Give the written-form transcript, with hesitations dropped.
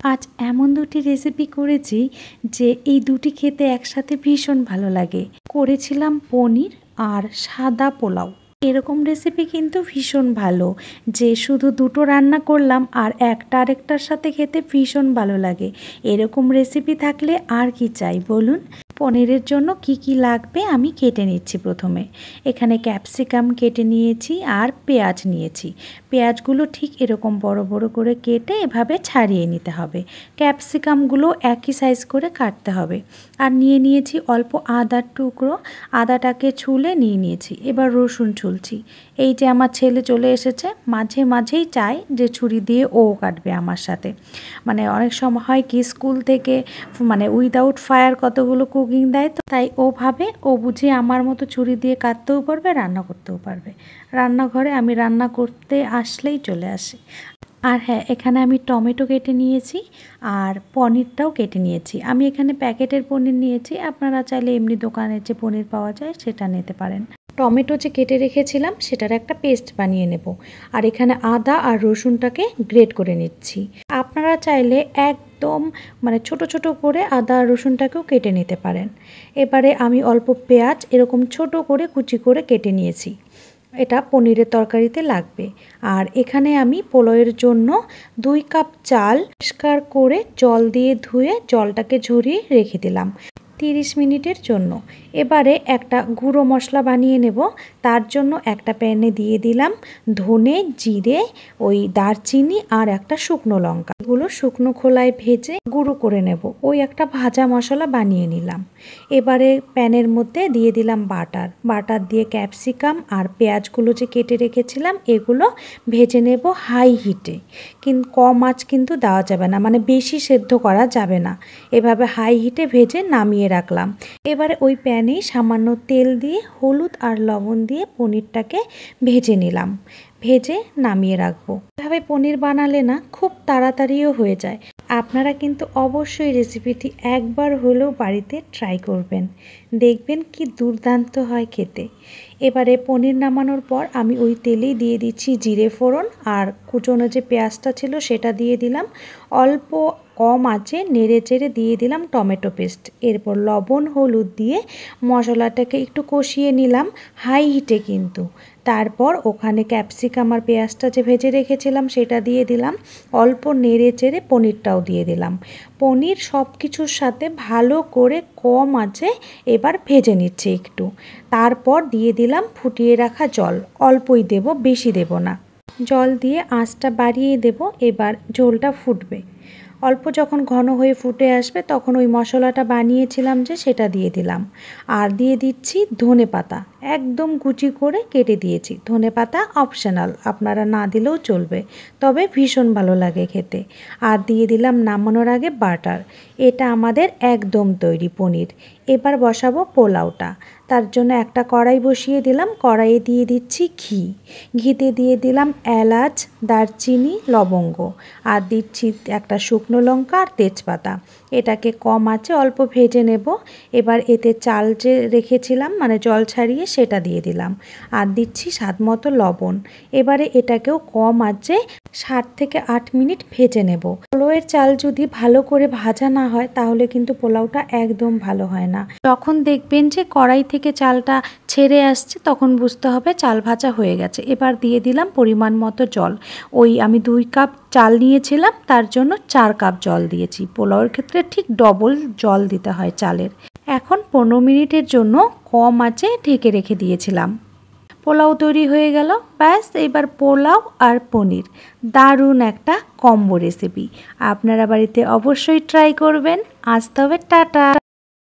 আজ এমন দুটি রেসিপি করেছি যে এই দুটি খেতে একসাথে ভীষণ ভালো লাগে। করেছিলাম পনির আর সাদা পোলাও। এরকম রেসিপি কিন্তু ভীষণ ভালো, যে শুধু দুটো রান্না করলাম আর একটা আরেকটার সাথে খেতে ভীষণ ভালো লাগে। এরকম রেসিপি থাকলে আর কি চাই বলুন। পনিরের জন্য কি কি লাগবে আমি কেটে নিচ্ছি। প্রথমে এখানে ক্যাপসিকাম কেটে নিয়েছি আর পেঁয়াজ নিয়েছি। পেঁয়াজগুলো ঠিক এরকম বড় বড় করে কেটে এভাবে ছাড়িয়ে নিতে হবে। ক্যাপসিকামগুলো একই সাইজ করে কাটতে হবে। আর নিয়েছি অল্প আদার টুকরো, আদাটাকে ছুলে নিয়েছি। এবার রসুন ছুলছি। এই যে আমার ছেলে চলে এসেছে, মাঝে মাঝেই চাই যে ছুরি দিয়ে ও কাটবে আমার সাথে। মানে অনেক সময় হয় কি, স্কুল থেকে উইদাউট ফায়ার কতগুলো কুকিং দেয়, তো তাই ও ভাবে ও বুঝে আমার মতো ছুরি দিয়ে কাটতেও পারবে, রান্না করতেও পারবে। রান্নাঘরে আমি রান্না করতে আসলেই চলে আসে। আর হ্যাঁ, এখানে আমি টমেটো কেটে নিয়েছি আর পনিরটাও কেটে নিয়েছি। আমি এখানে প্যাকেটের পনির নিয়েছি, আপনারা চাইলে এমনি দোকানের যে পনির পাওয়া যায় সেটা নিতে পারেন। টমেটো যে কেটে রেখেছিলাম সেটার একটা পেস্ট বানিয়ে নেব। আর এখানে আদা আর রসুনটাকে গ্রেট করে নিচ্ছি। আপনারা চাইলে একদম ছোট ছোট করে আদা আর রসুনটাকেও কেটে নিতে পারেন। এবারে আমি অল্প পেঁয়াজ এরকম ছোট করে কুচি করে কেটে নিয়েছি। এটা পনিরের তরকারিতে লাগবে। আর এখানে আমি পোলাওয়ের জন্য 2 কাপ চাল পরিষ্কার করে জল দিয়ে ধুয়ে জলটাকে ঝরিয়ে রেখে দিলাম 30 মিনিটের জন্য। এবারে একটা গুঁড়ো মশলা বানিয়ে নেব। তার জন্য একটা প্যানে দিয়ে দিলাম ধনে, জিরে, ওই দারচিনি আর একটা শুকনো লঙ্কা। এগুলো শুকনো খোলায় ভেজে গুঁড়ো করে নেব। ওই একটা ভাজা মশলা বানিয়ে নিলাম। এবারে প্যানের মধ্যে দিয়ে দিলাম বাটার দিয়ে ক্যাপসিকাম আর পেঁয়াজগুলো যে কেটে রেখেছিলাম এগুলো ভেজে নেব হাই হিটে। কিন্তু কম আঁচ কিন্তু দেওয়া যাবে না, বেশি সেদ্ধ করা যাবে না। এভাবে হাই হিটে ভেজে নামিয়ে রাখলাম। এবারে ওই প্যানে সামান্য তেল দিয়ে হলুদ আর লবণ দিয়ে পনিরটাকে ভেজে নিলাম। ভেজে নামিয়ে রাখবো। এভাবে পনির বানালে না খুব তাড়াতাড়িও হয়ে যায়। আপনারা কিন্তু অবশ্যই রেসিপিটি একবার হলেও বাড়িতে ট্রাই করবেন, দেখবেন কি দুর্দান্ত হয় খেতে। এবারে পনির নামানোর পর আমি ওই তেলেই দিয়ে দিচ্ছি জিরে ফোড়ন, আর কুচনো যে পেঁয়াজটা ছিল সেটা দিয়ে দিলাম। অল্প কম আঁচে নেড়ে চেড়ে দিয়ে দিলাম টমেটো পেস্ট। এরপর লবণ হলুদ দিয়ে মশলাটাকে একটু কষিয়ে নিলাম হাই হিটে কিন্তু। তারপর ওখানে ক্যাপসিকাম আর পেঁয়াজটা যে ভেজে রেখেছিলাম সেটা দিয়ে দিলাম। অল্প নেড়ে চেড়ে পনিরটাও দিয়ে দিলাম। পনির সব কিছুর সাথে ভালো করে কম আঁচে এবার ভেজে নিচ্ছে একটু। তারপর দিয়ে দিলাম ফুটিয়ে রাখা জল। অল্পই দেব, বেশি দেব না। জল দিয়ে আঁচটা বাড়িয়ে দেব। এবার ঝোলটা ফুটবে। অল্প যখন ঘন হয়ে ফুটে আসবে তখন ওই মশলাটা বানিয়েছিলাম যে সেটা দিয়ে দিলাম। আর দিয়ে দিচ্ছি ধনেপাতা, একদম কুচি করে কেটে দিয়েছি। ধনেপাতা অপশনাল, আপনারা না দিলেও চলবে, তবে ভীষণ ভালো লাগে খেতে। আর দিয়ে দিলাম নামানোর আগে বাটার। এটা আমাদের একদম তৈরি পনির। এবার বসাবো পোলাওটা। তার জন্য একটা কড়াই বসিয়ে দিলাম। কড়াইয়ে দিয়ে দিচ্ছি ঘি। ঘিতে দিয়ে দিলাম এলাচ, দারচিনি, লবঙ্গ, আর দিচ্ছি একটা শুকনো লঙ্কা আর তেজপাতা। এটাকে কম আঁচে অল্প ভেজে নেব। এবার এতে চাল যে রেখেছিলাম জল ছাড়িয়ে সেটা দিয়ে দিলাম। আর দিচ্ছি স্বাদ মতো লবণ। এবারে এটাকেও কম আঁচে 7 থেকে 8 মিনিট ভেজে নেব। পোলাওয়ের চাল যদি ভালো করে ভাজা না হয় তাহলে কিন্তু পোলাওটা একদম ভালো হয় না। যখন দেখবেন যে কড়াই থেকে চালটা ছেড়ে আসছে তখন বুঝতে হবে চাল ভাজা হয়ে গেছে। এবার দিয়ে দিলাম পরিমাণ মতো জল। ওই আমি 2 কাপ চাল নিয়েছিলাম, তার জন্য 4 কাপ জল দিয়েছি। পোলাওয়ের ক্ষেত্রে ঠিক ডবল জল দিতে হয় চালের। এখন 15 মিনিটের জন্য কম আঁচে ঢেকে রেখে দিয়েছিলাম। পোলাও তৈরি হয়ে গেল। ব্যাস, এবার পোলাও আর পনির দারুণ একটা কম্বো রেসিপি। আপনারা বাড়িতে অবশ্যই ট্রাই করবেন। আজ তবে টাটা।